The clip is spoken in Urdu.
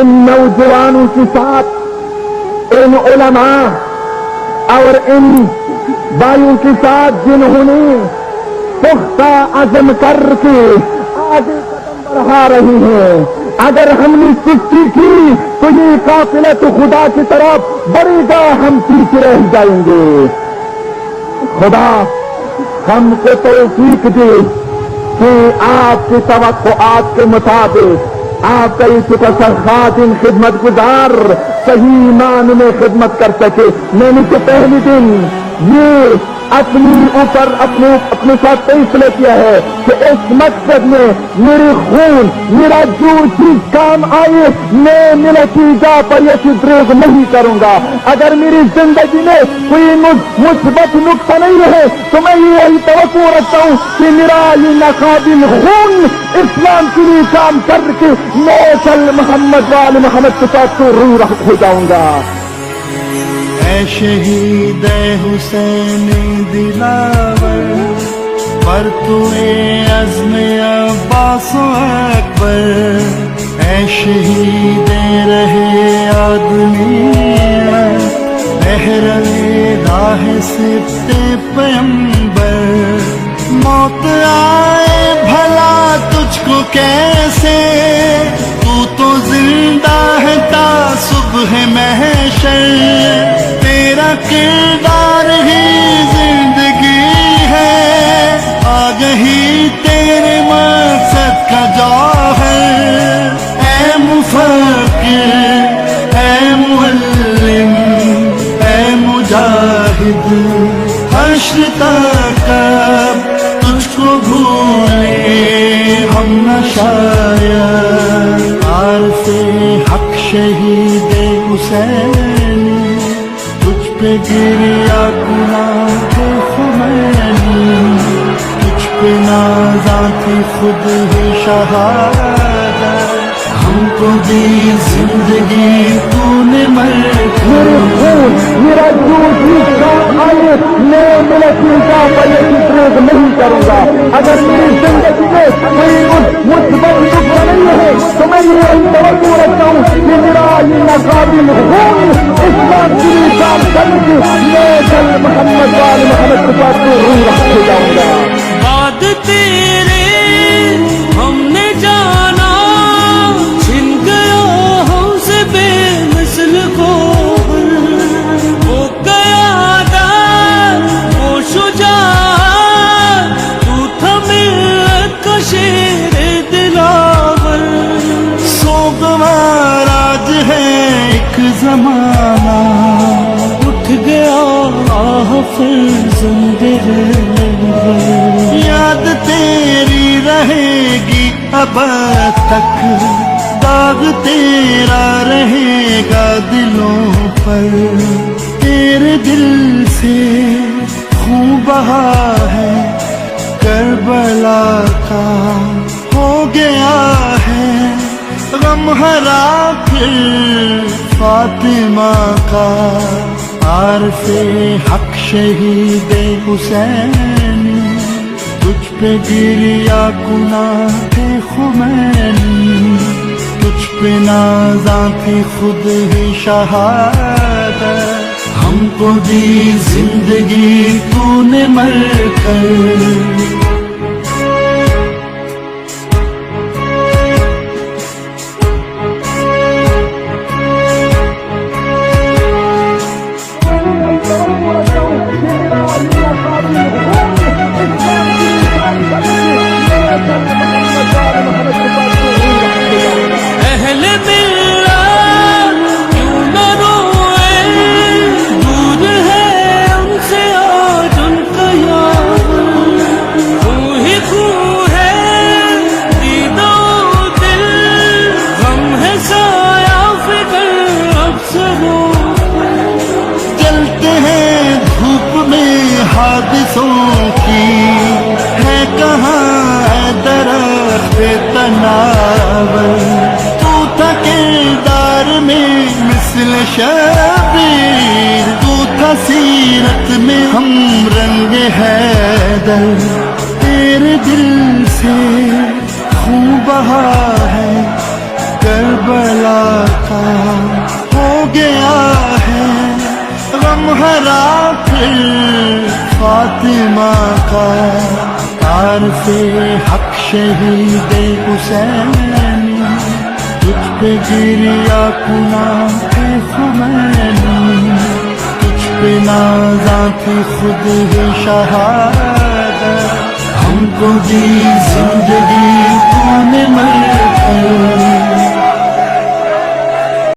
ان نوجوانوں کے ساتھ ان علماء اور ان بھائیوں کے ساتھ جنہوں نے پختہ عزم کر کے آگے قدم بڑھا رہی ہیں، اگر ہم نے سستی کی تو یہ قافلہ تو خدا کی طرف بڑھے گا، ہم پیچھے رہ جائیں گے۔ خدا ہم کو توفیق دے کہ آپ کی توقعات کے مطابق آپ کا یہ خادم خدمت گزار صحیح معنی میں خدمت کر سکے۔ میں نے تو پہلے دن یہ اپنی اوپر اپنے ساتھ فیصلہ کیا ہے کہ اس مقصد میں میرے خون میرا جو چیز کام آئے میں نتیجہ پر یہ دریغ نہیں کروں گا۔ اگر میری زندگی میں کوئی مثبت نقطہ نہیں رہے تو میں یہی توقع رکھتا ہوں کہ میرا یہ ناقابل خون اسلام کے لیے کام کر کے میں کل محمد وال محمد کے ساتھ تو روح ہو جاؤں گا۔ اے شہید حسین دلاور، پر تو عزم عباس اکبر، اے شہید رہے آدمی بہرِ راہ سبت پیمبر، موت آئے بھلا تجھ کو کیسے، تو زندہ ہے تا صبح محشر، تیرا کردار ہی زندگی ہے، آگہی تیرے مقصد کا جوہر، اے مفکر اے معلم اے مجاہد، حشر تک کب تجھ کو بھولے ہم نہ شاید، عارف حق شہید حسین، تجھ پہ گریا گناہ خمینی، تجھ پہ نازاں تھی خود ہی شہادت، ہم کو دی زندگی تو نے میرے خون میرا جو چیز کام آئے میں نتیجہ پر یہ دریغ نہیں کروں گا۔ اگر میری زندگی میں کوئی مثبت نقطہ نہیں ہے تو میں یہ توقع رکھتا ہوں کہ میرا یہ ناقابل خون اسلام کے لیے کام کر کے میں کل محمد وال محمد کے ساتھ تو روح ہو جاؤں گا۔ بعد تیرے ہم نے جانا چھن گیا ہم سے بے مثل کو، وہ قیادت وہ شجاعت، تو تھا ملت کا شیر دلاور، سوگوار آج ہے ایک زمانہ، اٹھ گیا فرزند یاد تیری رہے گی ابد تک، داغ تیرا رہے گا دلوں پر، تیرے دل سے خون بہا ہے کربلا کا، ہو گیا ہے غم ہرا پھر فاطمہ کا، عارف حق شہید حسین، تجھ پہ گریا گناہ خمینی، تجھ پہ نازاں تھی خود ہی شہادت، ہم کو دی زندگی تو نے مر کر، اہل ملت کیوں نہ روئے، دور ہے ان سے آج ان کا یار، خوں ہی خوں ہے دیدہ و دل، غم ہے سایہ فکر اب سے ہو، جلتے ہیں دھوپ میں حادثوں کی، ہے کہاں ہے درخت تناور، تو تھا کردار میں مثل شبیر، تو تھا سیرت میں ہم رنگ حیدر، تیرے دل سے خون بہا ہے کربلا کربلا کا ہو گیا ہے غم ہرا پھر فاطمہ کا عارف حق شہید حسینی تجھ پہ گریا کناں تھے خمینی تجھ پہ نازاں تھی خود ہی شہادت ہم کو دی زندگی تو نے مر